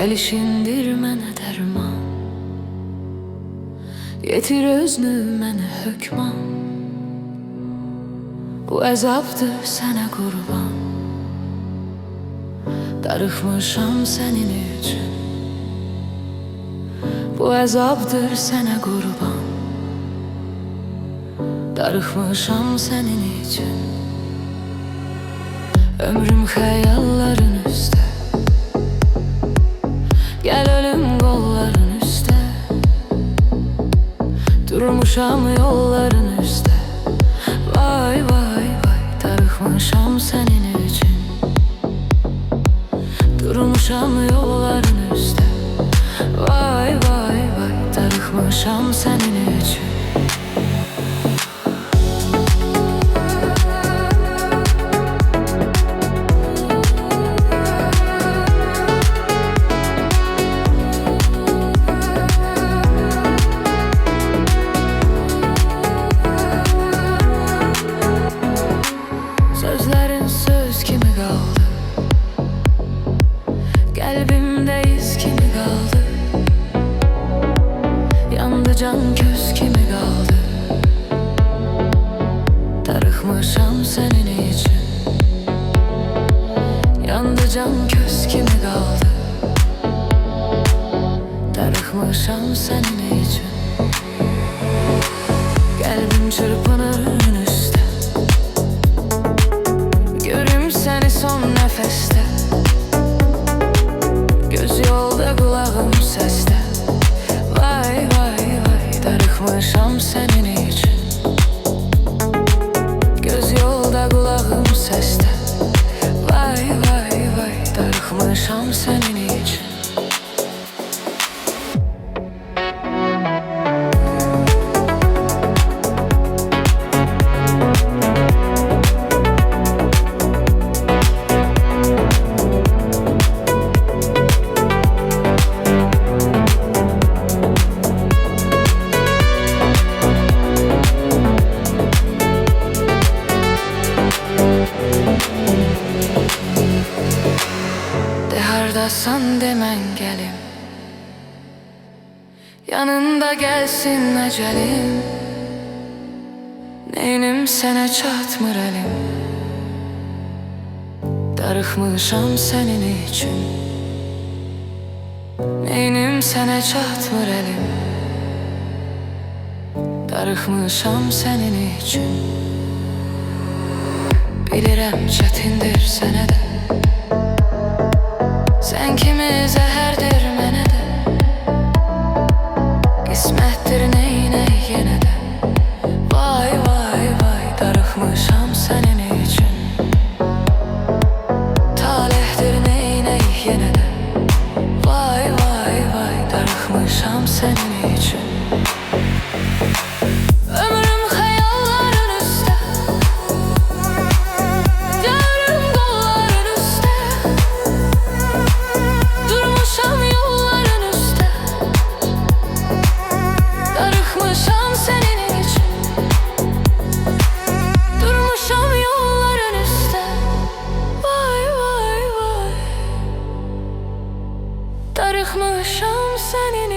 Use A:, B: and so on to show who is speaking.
A: Gəlişindir mənə dərman, yetir özünü mənə hökman. Bu əzabdır sənə qurban, darıxmışam sənin üçün. Bu əzabdır sənə qurban, darıxmışam sənin üçün. Ömrüm xəyalların üstə, gəl ölüm qolların üstə. Durmuşam yolların üstə, vay vay vay, darıxmışam sənin üçün. Durmuşam yolların üstə, vay vay vay, darıxmışam sənin üçün. Sözlerin söz kimi kaldı, kalbimde iz kimi kaldı. Yandı can köz kimi kaldı, darıxmışam senin için. Yandı can köz kimi kaldı, darıxmışam senin için. Kalbim çırpınır üstə, görüm seni son nefeste. Göz yolda kulağım seste, vay vay vay, darıxmışam senin için. Göz yolda kulağım seste, vay vay vay, darıxmışam senin için. Hardasan demen gelim, yanında gelsin ecelim. Neynim sene çatmır elim, darıxmışam senin için. Neynim sene çatmır elim, darıxmışam senin için. Bilirəm çətindir sənə də, sen kimi zəhərdir mənə də. Qismətdir neynək yenə də, vay vay vay, darıxmışam sənin üçün. Talihdir neynək yenə də, vay vay vay, darıxmışam sənin üçün. Ömrüm xəyalların üstə, yarım qolların üstə. Durmuşam yolların üstə, darıxmışam sənin üçün. Durmuşam yolların üstə, vay vay vay, darıxmışam sənin